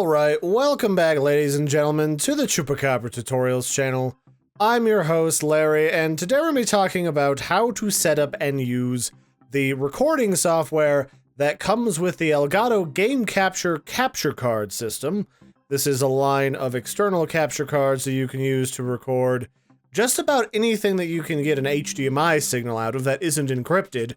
Alright, welcome back ladies and gentlemen to the Chupacabra Tutorials channel. I'm your host Larry, and today we're going to be talking about how to set up and use the recording software that comes with the Elgato Game Capture card system. This is a line of external capture cards that you can use to record just about anything that you can get an HDMI signal out of that isn't encrypted,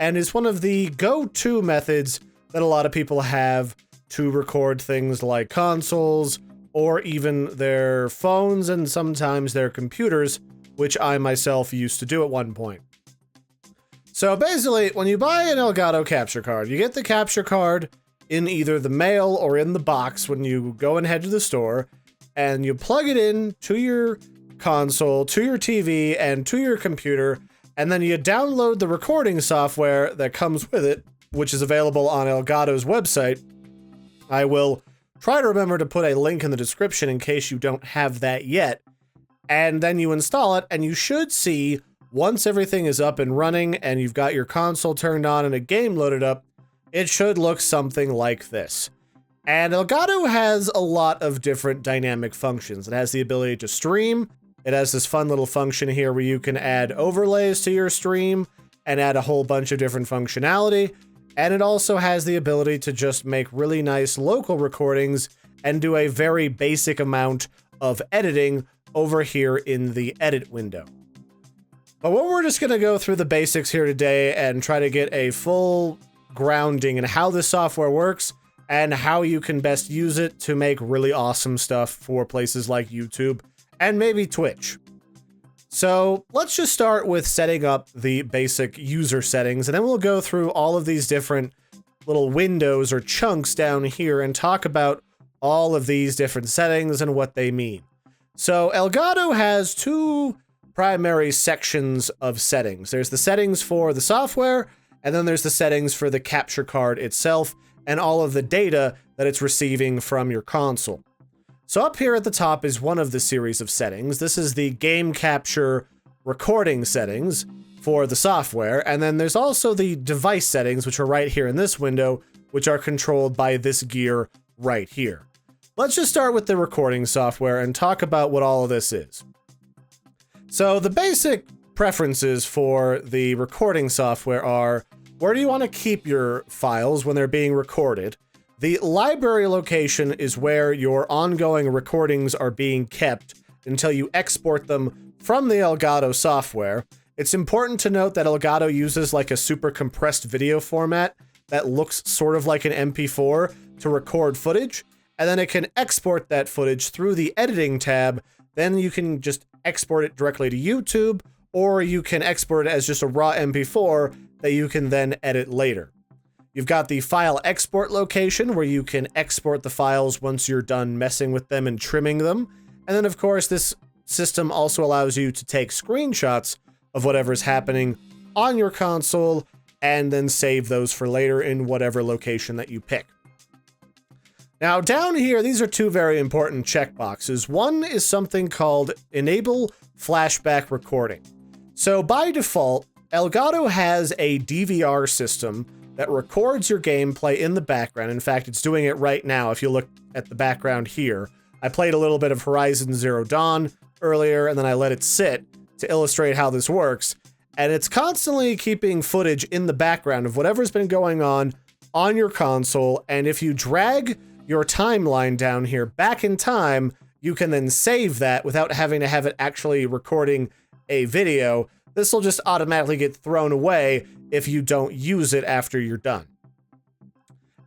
and is one of the go-to methods that a lot of people have to record things like consoles, or even their phones and sometimes their computers, which I myself used to do at one point. So basically, when you buy an Elgato capture card, you get the capture card in either the mail or in the box when you go and head to the store, and you plug it in to your console, to your TV, and to your computer, and then you download the recording software that comes with it, which is available on Elgato's website. I will try to remember to put a link in the description in case you don't have that yet. And then you install it, and you should see, once everything is up and running and you've got your console turned on and a game loaded up, it should look something like this. And Elgato has a lot of different dynamic functions. It has the ability to stream. It has this fun little function here where you can add overlays to your stream and add a whole bunch of different functionality. And it also has the ability to just make really nice local recordings and do a very basic amount of editing over here in the edit window. But we're just going to go through the basics here today and try to get a full grounding in how this software works and how you can best use it to make really awesome stuff for places like YouTube and maybe Twitch. So let's just start with setting up the basic user settings, and then we'll go through all of these different little windows or chunks down here and talk about all of these different settings and what they mean. So Elgato has two primary sections of settings. There's the settings for the software, and then there's the settings for the capture card itself and all of the data that it's receiving from your console. So up here at the top is one of the series of settings. This is the game capture recording settings for the software, and then there's also the device settings, which are right here in this window, which are controlled by this gear right here. Let's just start with the recording software and talk about what all of this is. So the basic preferences for the recording software are, where do you want to keep your files when they're being recorded? The library location is where your ongoing recordings are being kept until you export them from the Elgato software. It's important to note that Elgato uses like a super compressed video format that looks sort of like an MP4 to record footage, and then it can export that footage through the editing tab. Then you can just export it directly to YouTube, or you can export it as just a raw MP4 that you can then edit later. You've got the file export location where you can export the files once you're done messing with them and trimming them. And then of course this system also allows you to take screenshots of whatever's happening on your console and then save those for later in whatever location that you pick. Now down here, these are two very important checkboxes. One is something called Enable Flashback Recording. So by default, Elgato has a DVR system that records your gameplay in the background. In fact, it's doing it right now. If you look at the background here, I played a little bit of Horizon Zero Dawn earlier, and then I let it sit to illustrate how this works. And it's constantly keeping footage in the background of whatever's been going on your console. And if you drag your timeline down here back in time, you can then save that without having to have it actually recording a video. This will just automatically get thrown away if you don't use it after you're done.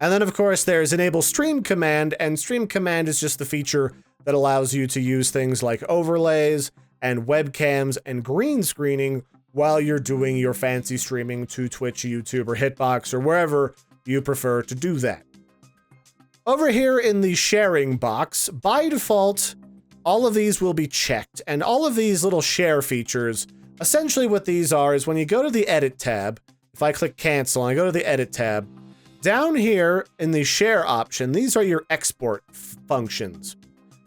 And then of course there's Enable Stream Command, and Stream Command is just the feature that allows you to use things like overlays and webcams and green screening while you're doing your fancy streaming to Twitch, YouTube, or Hitbox, or wherever you prefer to do that. Over here in the sharing box, by default, all of these will be checked, and all of these little share features, essentially what these are is when you go to the Edit tab, if I click Cancel and I go to the Edit tab, down here in the Share option, these are your export functions.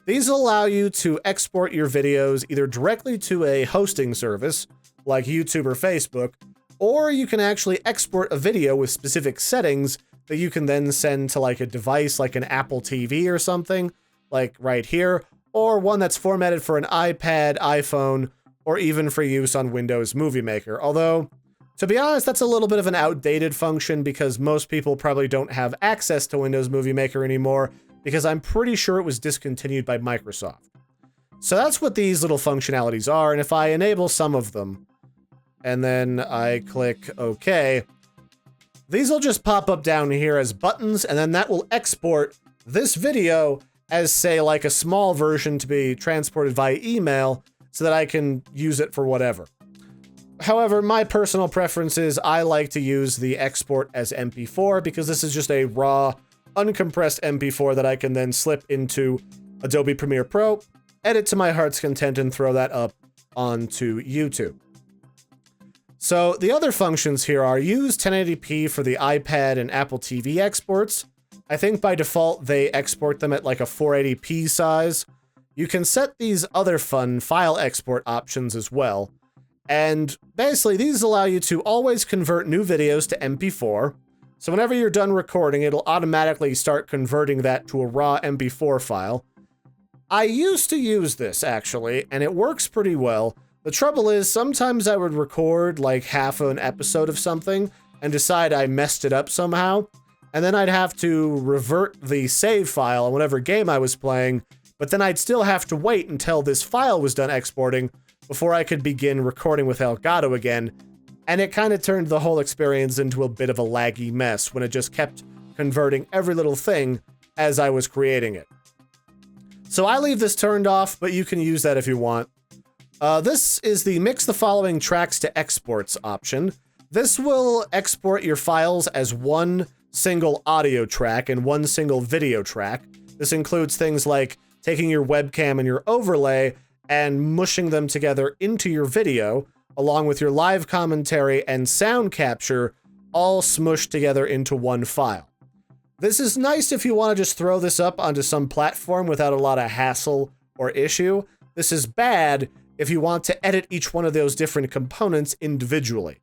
These allow you to export your videos either directly to a hosting service, like YouTube or Facebook, or you can actually export a video with specific settings that you can then send to like a device like an Apple TV or something, like right here, or one that's formatted for an iPad, iPhone, or even for use on Windows Movie Maker. Although, to be honest, that's a little bit of an outdated function because most people probably don't have access to Windows Movie Maker anymore, because I'm pretty sure it was discontinued by Microsoft. So that's what these little functionalities are, and if I enable some of them, and then I click OK, these will just pop up down here as buttons, and then that will export this video as, say, like a small version to be transported via email so that I can use it for whatever. However, my personal preference is I like to use the export as MP4 because this is just a raw, uncompressed MP4 that I can then slip into Adobe Premiere Pro, edit to my heart's content, and throw that up onto YouTube. So the other functions here are use 1080p for the iPad and Apple TV exports. I think by default they export them at like a 480p size. You can set these other fun file export options as well. And basically these allow you to always convert new videos to MP4. So whenever you're done recording, it'll automatically start converting that to a raw MP4 file. I used to use this actually, and it works pretty well. The trouble is, sometimes I would record like half of an episode of something and decide I messed it up somehow, and then I'd have to revert the save file on whatever game I was playing, but then I'd still have to wait until this file was done exporting before I could begin recording with Elgato again, and it kind of turned the whole experience into a bit of a laggy mess when it just kept converting every little thing as I was creating it. So I leave this turned off, but you can use that if you want. This is the mix the following tracks to exports option. This will export your files as one single audio track and one single video track. This includes things like taking your webcam and your overlay and mushing them together into your video, along with your live commentary and sound capture, all smushed together into one file. This is nice if you want to just throw this up onto some platform without a lot of hassle or issue. This is bad if you want to edit each one of those different components individually.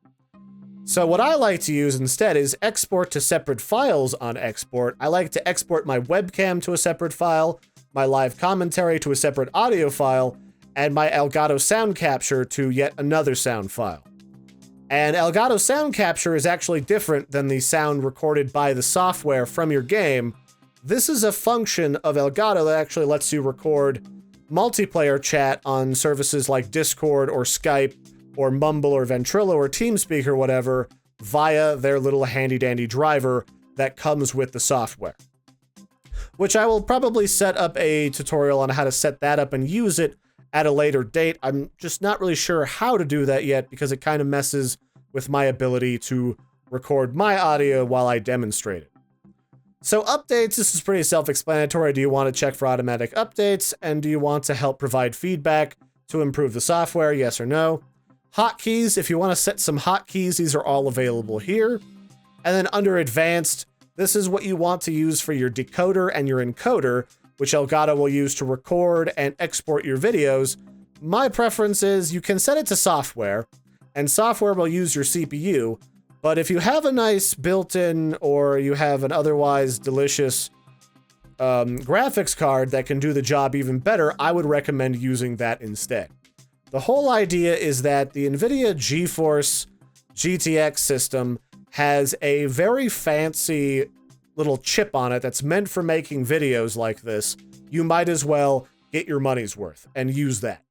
So what I like to use instead is export to separate files on export. I like to export my webcam to a separate file, my live commentary to a separate audio file, and my Elgato sound capture to yet another sound file. And Elgato sound capture is actually different than the sound recorded by the software from your game. This is a function of Elgato that actually lets you record multiplayer chat on services like Discord or Skype or Mumble or Ventrilo or TeamSpeak or whatever via their little handy-dandy driver that comes with the software. Which I will probably set up a tutorial on how to set that up and use it at a later date. I'm just not really sure how to do that yet because it kind of messes with my ability to record my audio while I demonstrate it. So updates, this is pretty self-explanatory. Do you want to check for automatic updates? And do you want to help provide feedback to improve the software? Yes or no? Hotkeys, if you want to set some hotkeys, these are all available here. And then under advanced, this is what you want to use for your decoder and your encoder, which Elgato will use to record and export your videos. My preference is you can set it to software, and software will use your CPU. But if you have a nice built-in or you have an otherwise delicious graphics card that can do the job even better, I would recommend using that instead. The whole idea is that the NVIDIA GeForce GTX system has a very fancy little chip on it that's meant for making videos like this. You might as well get your money's worth and use that.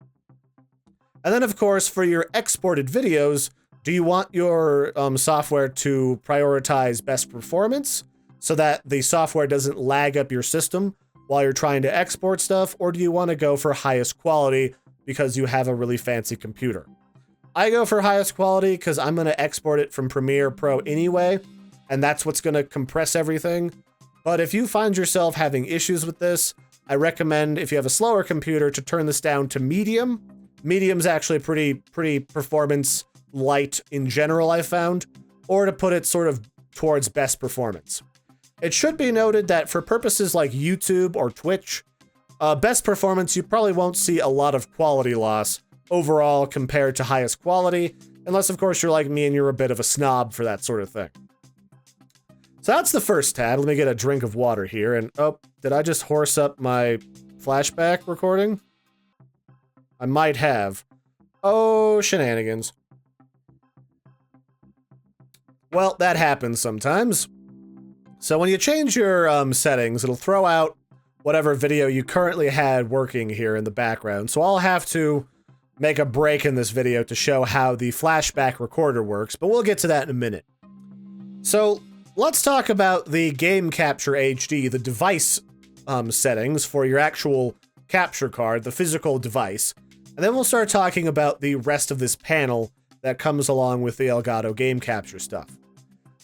And then, of course, for your exported videos, do you want your software to prioritize best performance so that the software doesn't lag up your system while you're trying to export stuff, or do you want to go for highest quality because you have a really fancy computer? I go for highest quality because I'm going to export it from Premiere Pro anyway, and that's what's going to compress everything. But if you find yourself having issues with this, I recommend, if you have a slower computer, to turn this down to medium. Medium's actually pretty performance light in general, I found, or to put it sort of towards best performance. It should be noted that for purposes like YouTube or Twitch, best performance, you probably won't see a lot of quality loss overall compared to highest quality, unless of course you're like me and you're a bit of a snob for that sort of thing. So that's the first tab. Let me get a drink of water here. And oh, did I just horse up my flashback recording? I might have. Oh, shenanigans. Well, that happens sometimes. So when you change your settings, it'll throw out whatever video you currently had working here in the background. So I'll have to make a break in this video to show how the flashback recorder works, but we'll get to that in a minute. So let's talk about the Game Capture HD, the device settings for your actual capture card, the physical device. And then we'll start talking about the rest of this panel that comes along with the Elgato Game Capture stuff.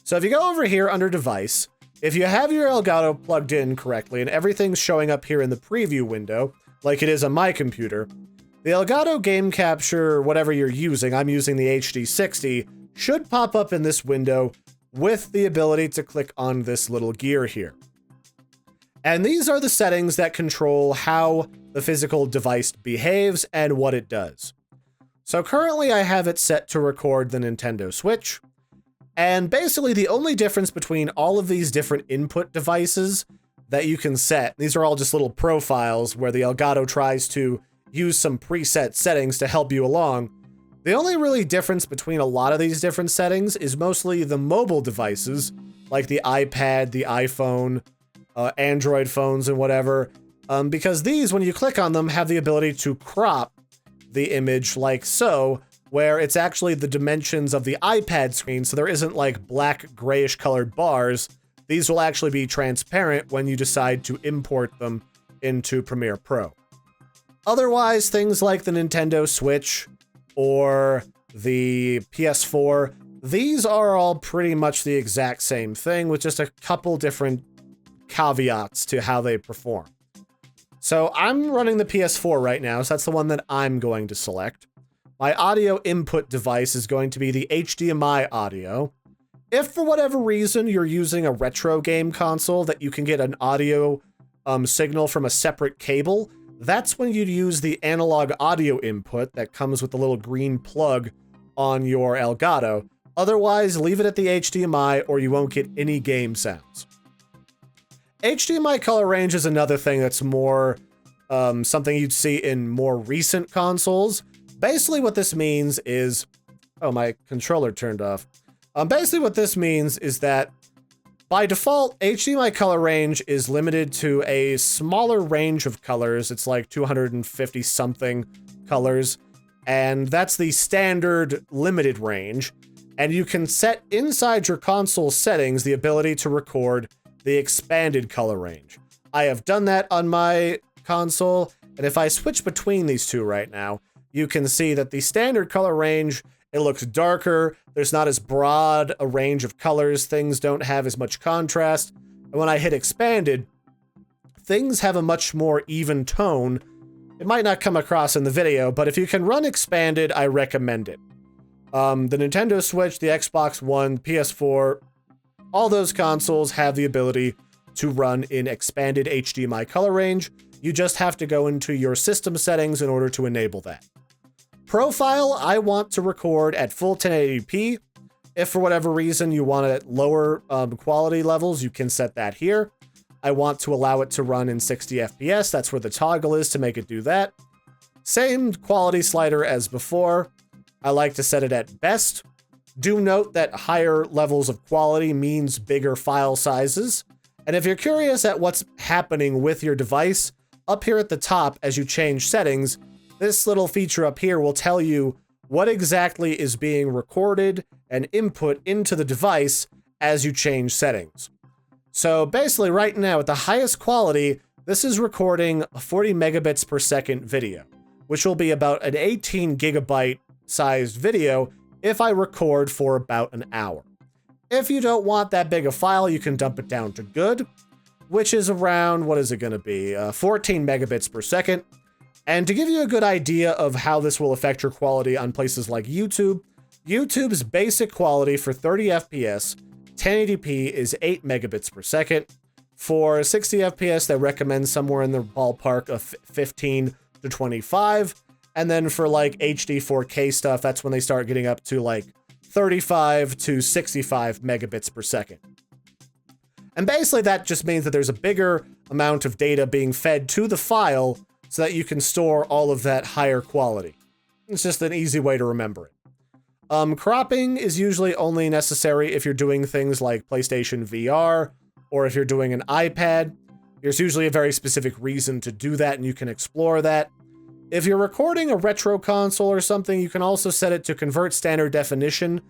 So if you go over here under Device, if you have your Elgato plugged in correctly and everything's showing up here in the preview window, like it is on my computer, the Elgato Game Capture, whatever you're using, I'm using the HD60, should pop up in this window with the ability to click on this little gear here. And these are the settings that control how the physical device behaves and what it does. So currently I have it set to record the Nintendo Switch. And basically the only difference between all of these different input devices that you can set, these are all just little profiles where the Elgato tries to use some preset settings to help you along. The only really difference between a lot of these different settings is mostly the mobile devices, like the iPad, the iPhone, Android phones and whatever, because these, when you click on them, have the ability to crop the image like so, where it's actually the dimensions of the iPad screen, so there isn't like black grayish colored bars. These will actually be transparent when you decide to import them into Premiere Pro. Otherwise, things like the Nintendo Switch or the PS4, these are all pretty much the exact same thing with just a couple different caveats to how they perform. So I'm running the PS4 right now, so that's the one that I'm going to select. My audio input device is going to be the HDMI audio. If for whatever reason you're using a retro game console that you can get an audio signal from a separate cable, that's when you'd use the analog audio input that comes with the little green plug on your Elgato. Otherwise, leave it at the HDMI or you won't get any game sounds. HDMI color range is another thing that's more something you'd see in more recent consoles. Basically what this means is... Oh, my controller turned off. Basically what this means is that by default, HDMI color range is limited to a smaller range of colors. It's like 250 something colors, and that's the standard limited range. And you can set inside your console settings the ability to record the expanded color range. I have done that on my console, and if I switch between these two right now, you can see that the standard color range, it looks darker, there's not as broad a range of colors, things don't have as much contrast, and when I hit expanded, things have a much more even tone. It might not come across in the video, but if you can run expanded, I recommend it. The Nintendo Switch, the Xbox One, PS4, all those consoles have the ability to run in expanded HDMI color range. You just have to go into your system settings in order to enable that. Profile, I want to record at full 1080p. If for whatever reason you want it at lower quality levels, you can set that here. I want to allow it to run in 60 FPS. That's where the toggle is to make it do that. Same quality slider as before. I like to set it at best. Do note that higher levels of quality means bigger file sizes. And if you're curious at what's happening with your device, up here at the top as you change settings, this little feature up here will tell you what exactly is being recorded and input into the device as you change settings. So basically right now at the highest quality, this is recording a 40 megabits per second video, which will be about an 18 gigabyte sized video if I record for about an hour. If you don't want that big a file, you can dump it down to good, which is around, what is it going to be, 14 megabits per second. And to give you a good idea of how this will affect your quality on places like YouTube, YouTube's basic quality for 30 FPS, 1080p is 8 megabits per second. For 60 FPS, they recommend somewhere in the ballpark of 15 to 25. And then for like HD 4K stuff, that's when they start getting up to like 35 to 65 megabits per second. And basically that just means that there's a bigger amount of data being fed to the file so that you can store all of that higher quality. It's just an easy way to remember it. Cropping is usually only necessary if you're doing things like PlayStation VR, or if you're doing an iPad. There's usually a very specific reason to do that, and you can explore that. If you're recording a retro console or something, you can also set it to convert standard definition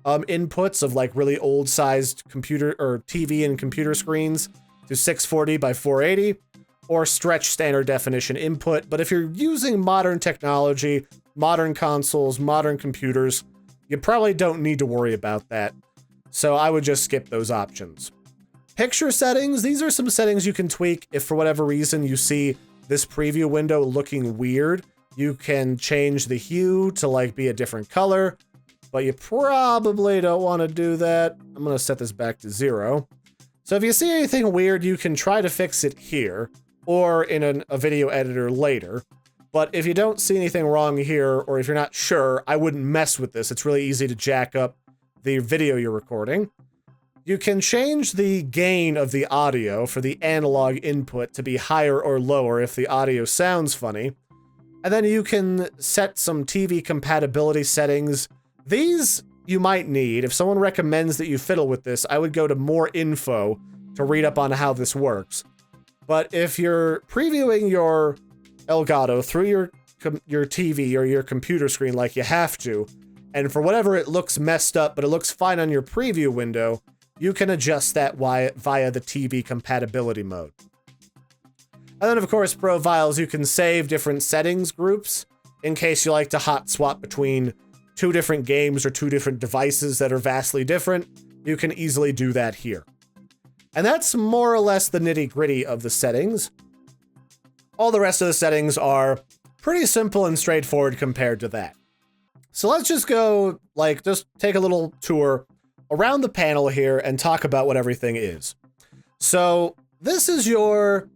inputs of like really old-sized computer or TV and computer screens to 640 by 480, or stretch standard definition input. But if you're using modern technology, modern consoles, modern computers, you probably don't need to worry about that. So I would just skip those options. Picture settings, these are some settings you can tweak if for whatever reason you see this preview window looking weird. You can change the hue to like be a different color, but you probably don't want to do that. I'm going to set this back to 0. So if you see anything weird, you can try to fix it here or in a video editor later. But if you don't see anything wrong here, or if you're not sure, I wouldn't mess with this. It's really easy to jack up the video you're recording. You can change the gain of the audio for the analog input to be higher or lower if the audio sounds funny. And then you can set some TV compatibility settings. These you might need. If someone recommends that you fiddle with this, I would go to more info to read up on how this works. But if you're previewing your Elgato through your TV or your computer screen like you have to, and for whatever it looks messed up, but it looks fine on your preview window, you can adjust that via the TV compatibility mode. And then, of course, profiles, you can save different settings groups in case you like to hot swap between 2 different games or 2 different devices that are vastly different. You can easily do that here. And that's more or less the nitty-gritty of the settings. All the rest of the settings are pretty simple and straightforward compared to that. So let's just go, just take a little tour around the panel here and talk about what everything is. So this is your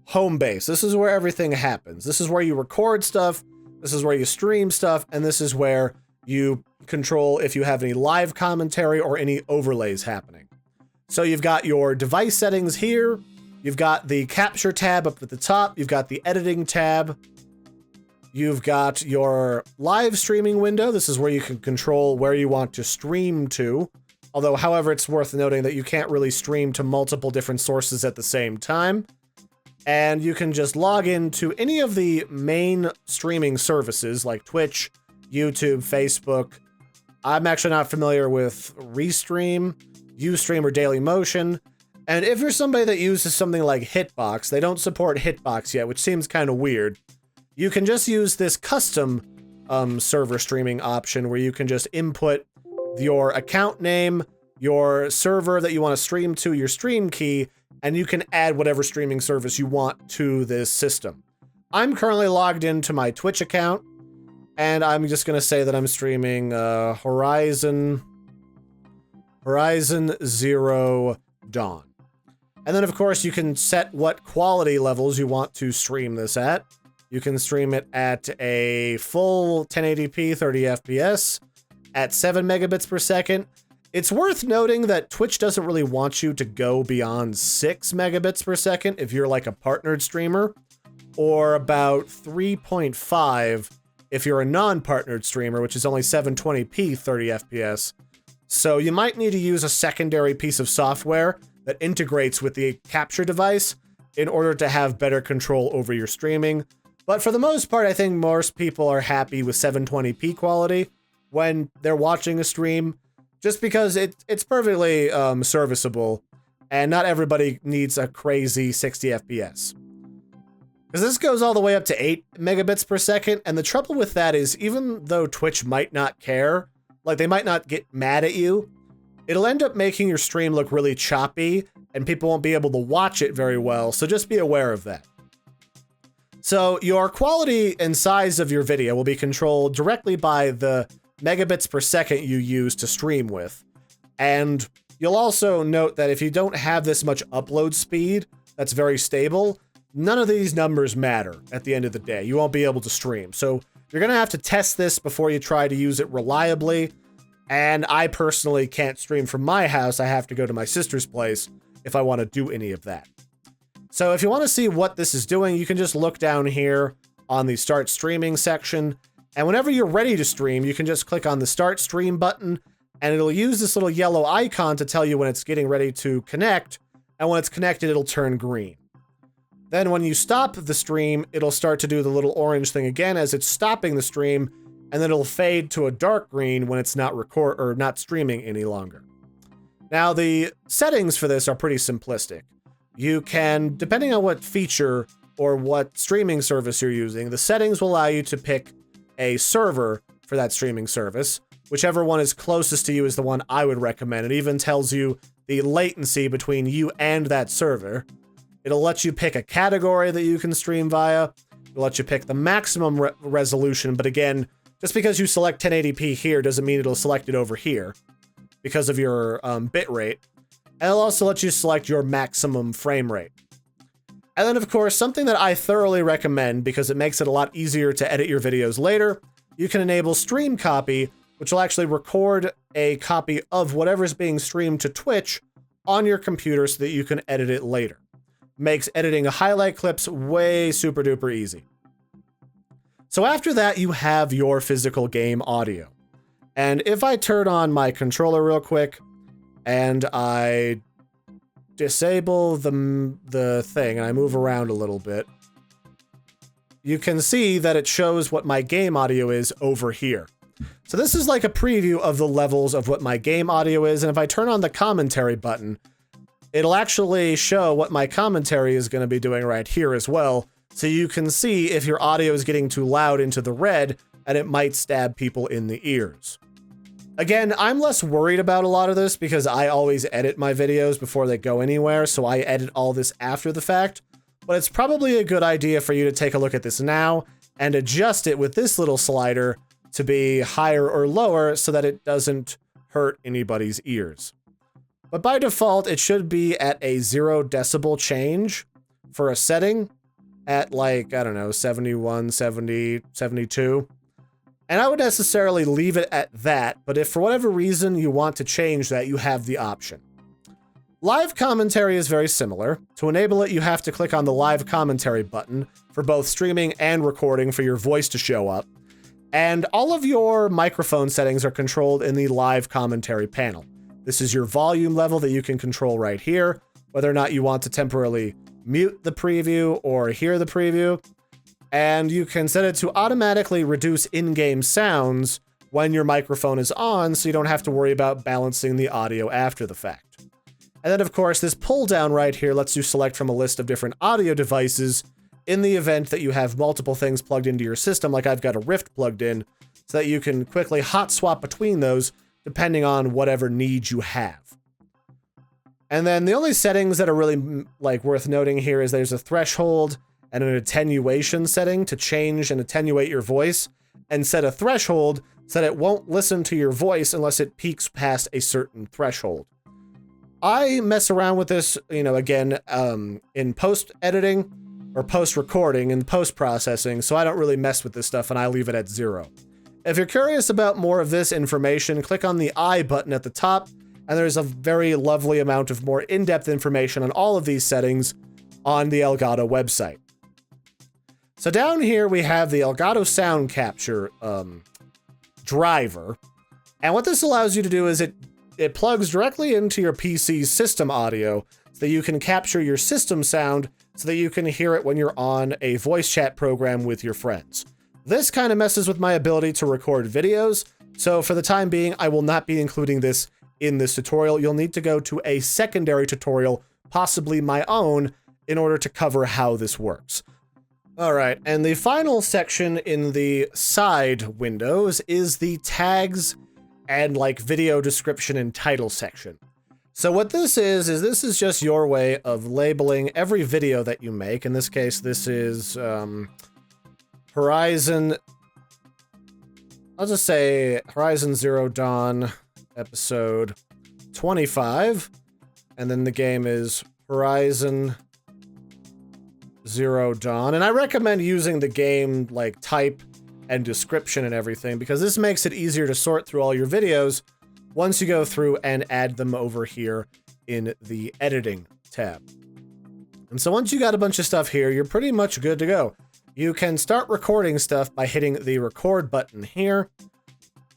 home base. This is where everything happens. This is where you record stuff. This is where you stream stuff. And this is where you control if you have any live commentary or any overlays happening. So you've got your device settings here. You've got the capture tab up at the top. You've got the editing tab. You've got your live streaming window. This is where you can control where you want to stream to. Although, however, it's worth noting that you can't really stream to multiple different sources at the same time. And you can just log into any of the main streaming services like Twitch, YouTube, Facebook. I'm actually not familiar with Restream, Ustream, or Dailymotion. And if you're somebody that uses something like Hitbox, they don't support Hitbox yet, which seems kind of weird. You can just use this custom server streaming option where you can just input your account name, your server that you want to stream to, your stream key, and you can add whatever streaming service you want to this system. I'm currently logged into my Twitch account, and I'm just going to say that I'm streaming Horizon Zero Dawn. And then, of course, you can set what quality levels you want to stream this at. You can stream it at a full 1080p 30 FPS at 7 megabits per second. It's worth noting that Twitch doesn't really want you to go beyond 6 megabits per second if you're like a partnered streamer, or about 3.5 if you're a non-partnered streamer, which is only 720p 30 FPS. So you might need to use a secondary piece of software that integrates with the capture device in order to have better control over your streaming. But for the most part, I think most people are happy with 720p quality when they're watching a stream, just because it's perfectly serviceable, and not everybody needs a crazy 60 FPS. Because this goes all the way up to 8 megabits per second, and the trouble with that is, even though Twitch might not care, like they might not get mad at you, it'll end up making your stream look really choppy, and people won't be able to watch it very well, so just be aware of that. So your quality and size of your video will be controlled directly by the megabits per second you use to stream with. And you'll also note that if you don't have this much upload speed that's very stable, none of these numbers matter at the end of the day. You won't be able to stream. So you're going to have to test this before you try to use it reliably. And I personally can't stream from my house. I have to go to my sister's place if I want to do any of that. So if you want to see what this is doing, you can just look down here on the Start Streaming section. And whenever you're ready to stream, you can just click on the Start Stream button, and it'll use this little yellow icon to tell you when it's getting ready to connect. And when it's connected, it'll turn green. Then when you stop the stream, it'll start to do the little orange thing again as it's stopping the stream, and then it'll fade to a dark green when it's not not streaming any longer. Now, the settings for this are pretty simplistic. You can, depending on what feature or what streaming service you're using, the settings will allow you to pick a server for that streaming service. Whichever one is closest to you is the one I would recommend. It even tells you the latency between you and that server. It'll let you pick a category that you can stream via. It'll let you pick the maximum resolution, but again, just because you select 1080p here doesn't mean it'll select it over here because of your bit rate. And it'll also let you select your maximum frame rate. And then, of course, something that I thoroughly recommend because it makes it a lot easier to edit your videos later, you can enable Stream Copy, which will actually record a copy of whatever's being streamed to Twitch on your computer so that you can edit it later. Makes editing highlight clips way super duper easy. So after that, you have your physical game audio. And if I turn on my controller real quick and I disable the thing and I move around a little bit, you can see that it shows what my game audio is over here. So this is like a preview of the levels of what my game audio is, and if I turn on the commentary button, it'll actually show what my commentary is going to be doing right here as well, so you can see if your audio is getting too loud into the red, and it might stab people in the ears. Again, I'm less worried about a lot of this because I always edit my videos before they go anywhere, so I edit all this after the fact, but it's probably a good idea for you to take a look at this now and adjust it with this little slider to be higher or lower so that it doesn't hurt anybody's ears. But by default, it should be at a 0 decibel change for a setting at like, I don't know, 71, 70, 72. And I would necessarily leave it at that, but if for whatever reason you want to change that, you have the option. Live commentary is very similar. To enable it, you have to click on the live commentary button for both streaming and recording for your voice to show up. And all of your microphone settings are controlled in the live commentary panel. This is your volume level that you can control right here, whether or not you want to temporarily mute the preview or hear the preview. And you can set it to automatically reduce in-game sounds when your microphone is on, so you don't have to worry about balancing the audio after the fact. And then, of course, this pull down right here lets you select from a list of different audio devices in the event that you have multiple things plugged into your system, like I've got a Rift plugged in, so that you can quickly hot swap between those depending on whatever needs you have. And then the only settings that are really like worth noting here is there's a threshold and an attenuation setting to change and attenuate your voice and set a threshold so that it won't listen to your voice unless it peaks past a certain threshold. I mess around with this, again, in post-editing or post-recording and post-processing, so I don't really mess with this stuff and I leave it at 0. If you're curious about more of this information, click on the I button at the top, and there's a very lovely amount of more in-depth information on all of these settings on the Elgato website. So down here we have the Elgato sound capture driver, and what this allows you to do is it plugs directly into your PC's system audio so that you can capture your system sound so that you can hear it when you're on a voice chat program with your friends. This kind of messes with my ability to record videos, so for the time being, I will not be including this in this tutorial. You'll need to go to a secondary tutorial, possibly my own, in order to cover how this works. Alright, and the final section in the side windows is the tags and like video description and title section. So what this is just your way of labeling every video that you make. In this case, this is Horizon, I'll just say Horizon Zero Dawn episode 25, and then the game is Horizon Zero Dawn, and I recommend using the game like type and description and everything because this makes it easier to sort through all your videos once you go through and add them over here in the editing tab. And so once you got a bunch of stuff here, you're pretty much good to go. You can start recording stuff by hitting the record button here,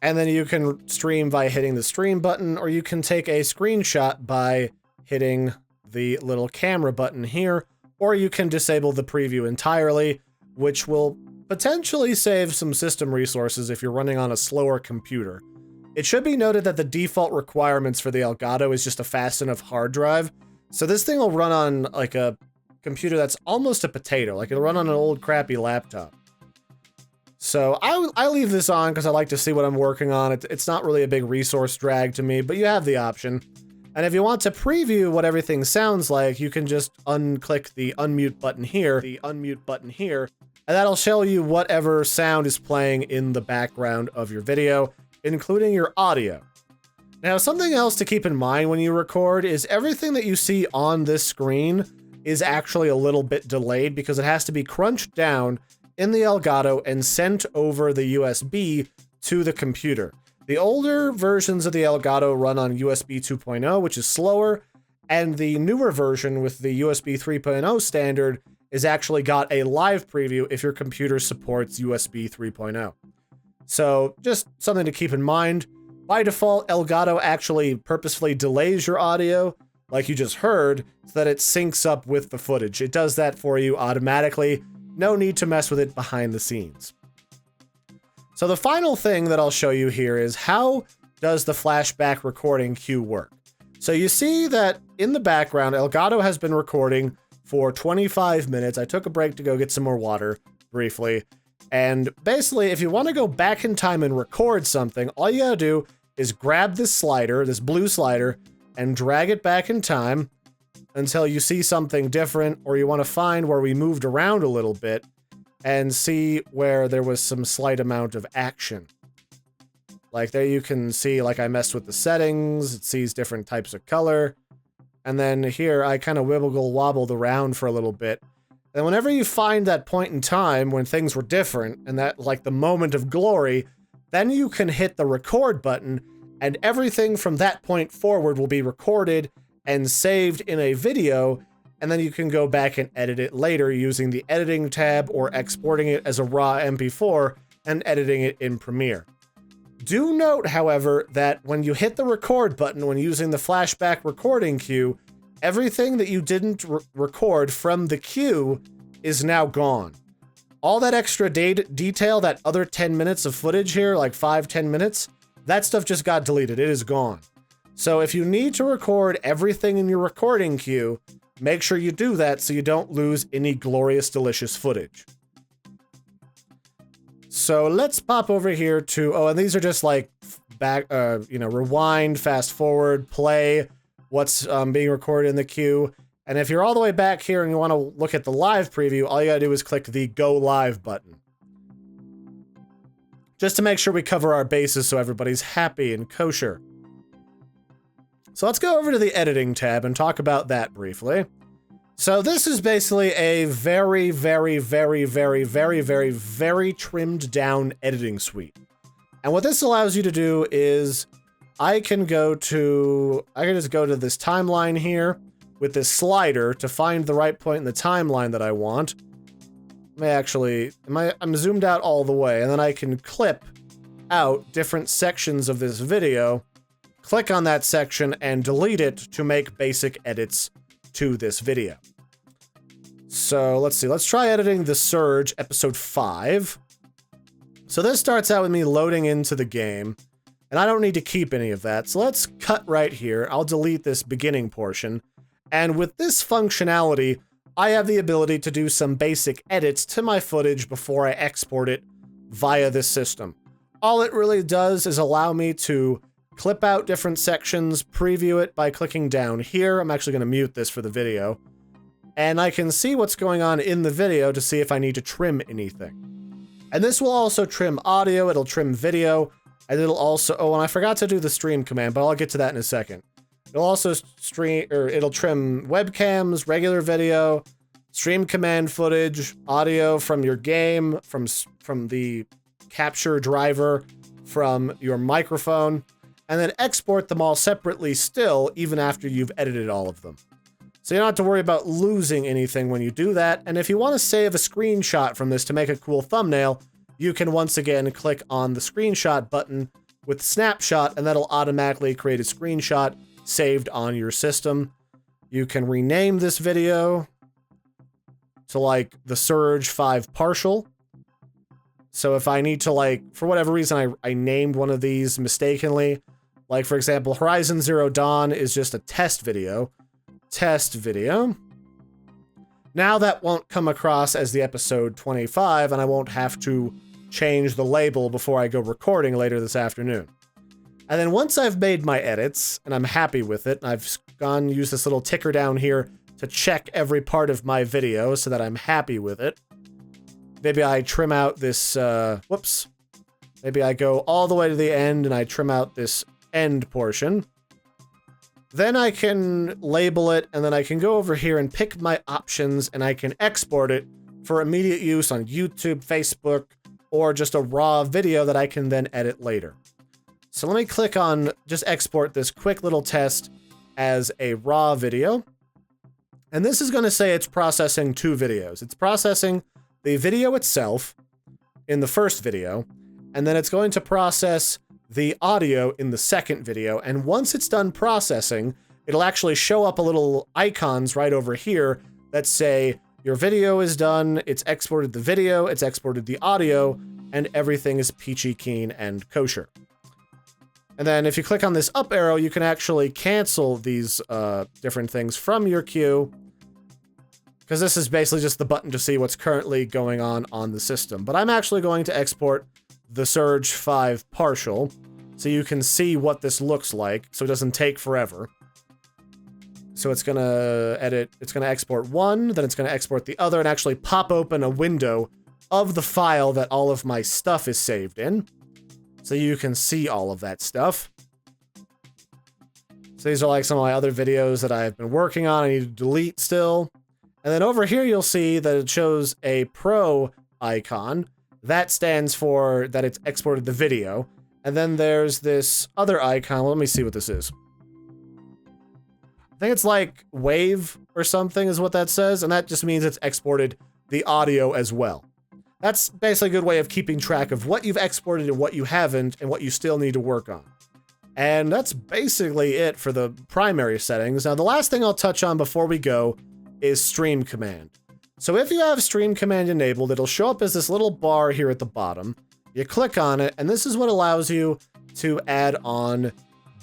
and then you can stream by hitting the stream button, or you can take a screenshot by hitting the little camera button here, or you can disable the preview entirely, which will potentially save some system resources if you're running on a slower computer. It should be noted that the default requirements for the Elgato is just a fast enough hard drive, so this thing will run on like a computer that's almost a potato, like it'll run on an old crappy laptop. So I leave this on because I like to see what I'm working on. It's not really a big resource drag to me, but you have the option. And if you want to preview what everything sounds like, you can just unclick the unmute button here, and that'll show you whatever sound is playing in the background of your video, including your audio. Now, something else to keep in mind when you record is everything that you see on this screen is actually a little bit delayed because it has to be crunched down in the Elgato and sent over the USB to the computer. The older versions of the Elgato run on USB 2.0, which is slower, and the newer version with the USB 3.0 standard is actually got a live preview if your computer supports USB 3.0. So just something to keep in mind. By default, Elgato actually purposefully delays your audio, like you just heard, so that it syncs up with the footage. It does that for you automatically. No need to mess with it behind the scenes. So the final thing that I'll show you here is how does the flashback recording queue work? So you see that in the background, Elgato has been recording for 25 minutes. I took a break to go get some more water briefly. And basically, if you want to go back in time and record something, all you gotta do is grab this slider, this blue slider, and drag it back in time until you see something different, or you want to find where we moved around a little bit and see where there was some slight amount of action. Like there you can see, like I messed with the settings, it sees different types of color. And then here I kind of wobbled around for a little bit. And whenever you find that point in time when things were different and that like the moment of glory, then you can hit the record button and everything from that point forward will be recorded and saved in a video, and then you can go back and edit it later using the editing tab or exporting it as a raw MP4 and editing it in Premiere. Do note, however, that when you hit the record button when using the flashback recording queue, everything that you didn't record from the queue is now gone. All that extra detail, that other 10 minutes of footage here, like 5-10 minutes, that stuff just got deleted. It is gone. So if you need to record everything in your recording queue, make sure you do that so you don't lose any glorious, delicious footage. So let's pop over here to, oh, and these are just like back, rewind, fast forward, play, what's being recorded in the queue. And if you're all the way back here and you want to look at the live preview, all you gotta do is click the Go Live button. Just to make sure we cover our bases so everybody's happy and kosher. So let's go over to the editing tab and talk about that briefly. So this is basically a very, very, very, very, very, very, very trimmed down editing suite. And what this allows you to do is I can just go to this timeline here with this slider to find the right point in the timeline that I want. I'm zoomed out all the way, and then I can clip out different sections of this video, click on that section, and delete it to make basic edits to this video. So let's see, let's try editing The Surge episode 5. So this starts out with me loading into the game, and I don't need to keep any of that, so let's cut right here. I'll delete this beginning portion, and with this functionality, I have the ability to do some basic edits to my footage before I export it via this system. All it really does is allow me to clip out different sections, preview it by clicking down here. I'm actually going to mute this for the video. And I can see what's going on in the video to see if I need to trim anything. And this will also trim audio, it'll trim video, and it'll also, oh, and I forgot to do the stream command, but I'll get to that in a second. It'll also it'll trim webcams, regular video, stream command footage, audio from your game, from the capture driver, from your microphone, and then export them all separately still, even after you've edited all of them. So you don't have to worry about losing anything when you do that. And if you want to save a screenshot from this to make a cool thumbnail, you can once again click on the screenshot button with snapshot, and that'll automatically create a screenshot saved on your system. You can rename this video to like the Surge 5 Partial. So if I need to, like, for whatever reason I named one of these mistakenly, like for example, Horizon Zero Dawn is just a test video. Test video. Now that won't come across as the episode 25, and I won't have to change the label before I go recording later this afternoon. And then once I've made my edits, and I'm happy with it, and I've gone use this little ticker down here to check every part of my video so that I'm happy with it. Maybe I trim out this, whoops. Maybe I go all the way to the end and I trim out this end portion. Then I can label it, and then I can go over here and pick my options, and I can export it for immediate use on YouTube, Facebook, or just a raw video that I can then edit later. So let me click on just export this quick little test as a raw video. And this is going to say it's processing 2 videos. It's processing the video itself in the first video, and then it's going to process the audio in the second video. And once it's done processing, it'll actually show up a little icons right over here that say your video is done, it's exported the video, it's exported the audio, and everything is peachy keen and kosher. And then if you click on this up arrow, you can actually cancel these different things from your queue, because this is basically just the button to see what's currently going on the system. But I'm actually going to export the Surge 5 Partial, so you can see what this looks like, so it doesn't take forever. So it's gonna it's gonna export one, then it's gonna export the other, and actually pop open a window of the file that all of my stuff is saved in. So you can see all of that stuff. So these are like some of my other videos that I've been working on, I need to delete still. And then over here you'll see that it shows a Pro icon. That stands for that it's exported the video. And then there's this other icon. Let me see what this is. I think it's like Wave or something is what that says. And that just means it's exported the audio as well. That's basically a good way of keeping track of what you've exported and what you haven't and what you still need to work on. And that's basically it for the primary settings. Now, the last thing I'll touch on before we go is Stream Command. So if you have Stream Command enabled, it'll show up as this little bar here at the bottom. You click on it, and this is what allows you to add on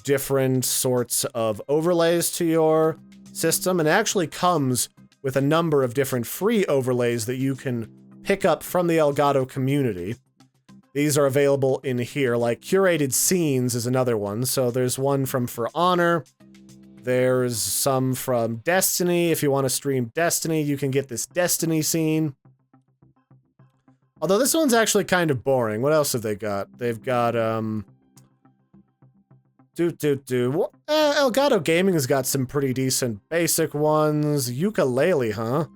different sorts of overlays to your system, and it actually comes with a number of different free overlays that you can pick up from the Elgato community. These are available in here, like Curated Scenes is another one. So there's one from For Honor. There's some from Destiny. If you want to stream Destiny, you can get this Destiny scene. Although this one's actually kind of boring. What else have they got? They've got, Elgato Gaming has got some pretty decent basic ones. Ukulele, huh?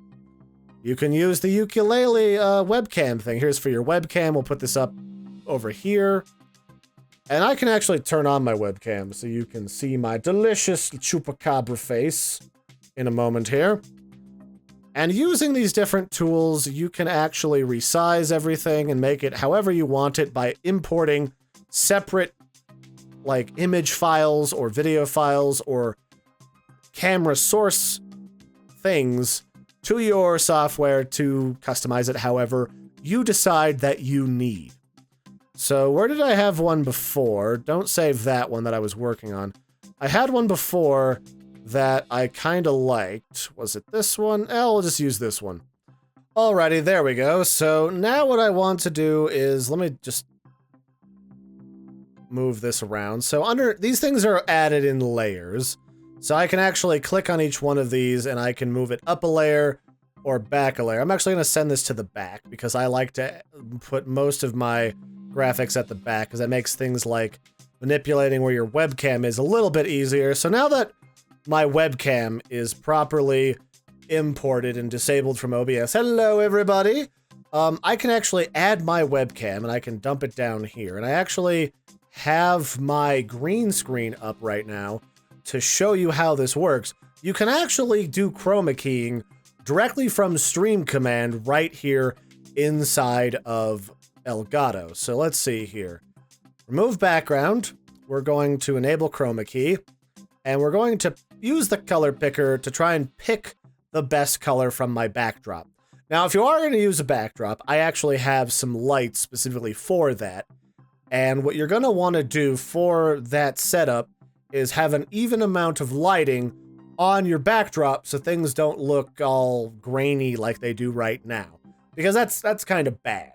You can use the ukulele webcam thing. Here's for your webcam. We'll put this up over here. And I can actually turn on my webcam so you can see my delicious Chupacabra face in a moment here. And using these different tools, you can actually resize everything and make it however you want it by importing separate, like, image files or video files or camera source things to your software to customize it however you decide that you need. So where did I have one before? Don't save that one that I was working on. I had one before that I kind of liked. Was it this one? We'll just use this one. Alrighty, there we go. So now what I want to do is, let me just move this around. So under, these things are added in layers. So I can actually click on each one of these and I can move it up a layer or back a layer. I'm actually going to send this to the back because I like to put most of my graphics at the back because that makes things like manipulating where your webcam is a little bit easier. So now that my webcam is properly imported and disabled from OBS, hello everybody, I can actually add my webcam and I can dump it down here. And I actually have my green screen up right now to show you how this works, you can actually do chroma keying directly from Stream Command right here inside of Elgato. So let's see here. Remove background. We're going to enable chroma key, and we're going to use the color picker to try and pick the best color from my backdrop. Now, if you are going to use a backdrop, I actually have some lights specifically for that. And what you're going to want to do for that setup is have an even amount of lighting on your backdrop so things don't look all grainy like they do right now, because that's kind of bad.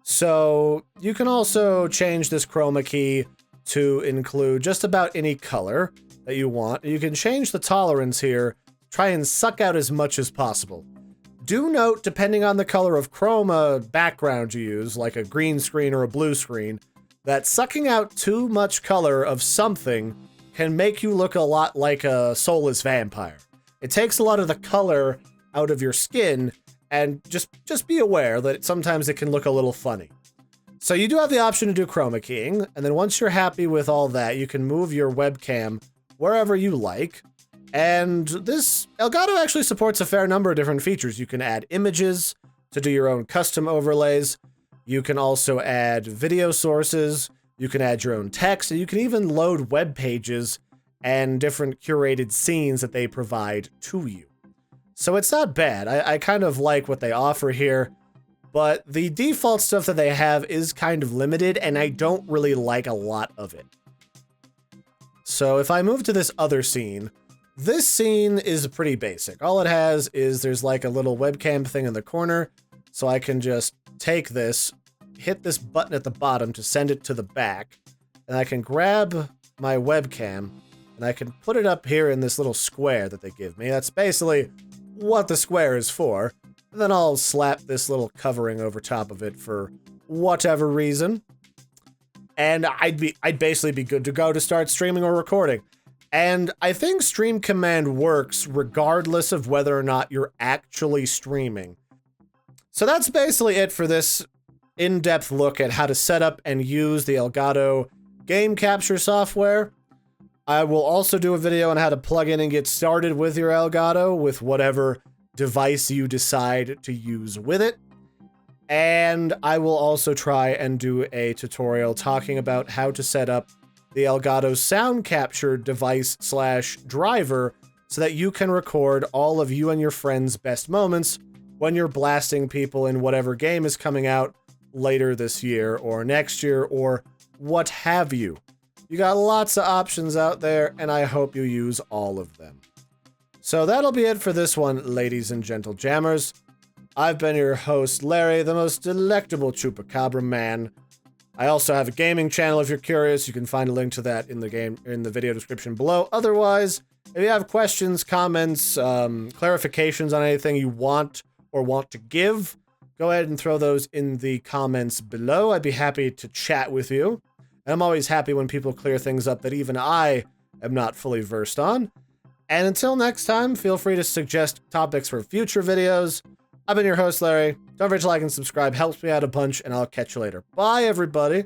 So you can also change this chroma key to include just about any color that you want. You can change the tolerance here, try and suck out as much as possible. Do note, depending on the color of chroma background you use, like a green screen or a blue screen, that sucking out too much color of something can make you look a lot like a soulless vampire. It takes a lot of the color out of your skin, and just be aware that sometimes it can look a little funny. So you do have the option to do chroma keying, and then once you're happy with all that, you can move your webcam wherever you like. And this Elgato actually supports a fair number of different features. You can add images to do your own custom overlays. You can also add video sources. You can add your own text, and you can even load web pages and different curated scenes that they provide to you. So it's not bad. I kind of like what they offer here, but the default stuff that they have is kind of limited, and I don't really like a lot of it. So if I move to this other scene, this scene is pretty basic. All it has is there's like a little webcam thing in the corner, so I can just take this, hit this button at the bottom to send it to the back, and I can grab my webcam, and I can put it up here in this little square that they give me. That's basically what the square is for. And then I'll slap this little covering over top of it for whatever reason. And I'd basically be good to go to start streaming or recording. And I think Stream Command works regardless of whether or not you're actually streaming. So that's basically it for this in-depth look at how to set up and use the Elgato game capture software. I will also do a video on how to plug in and get started with your Elgato with whatever device you decide to use with it. And I will also try and do a tutorial talking about how to set up the Elgato sound capture device / driver so that you can record all of you and your friends' best moments when you're blasting people in whatever game is coming out later this year or next year or what have you. You got lots of options out there, and I hope you use all of them. So that'll be it for this one, ladies and gentle jammers. I've been your host, Larry, the most delectable Chupacabra man. I also have a gaming channel if you're curious. You can find a link to that in the video description below. Otherwise, if you have questions, comments, clarifications on anything you want or want to give, go ahead and throw those in the comments below. I'd be happy to chat with you. And I'm always happy when people clear things up that even I am not fully versed on. And until next time, feel free to suggest topics for future videos. I've been your host, Larry. Don't forget to like and subscribe. Helps me out a bunch, and I'll catch you later. Bye, everybody.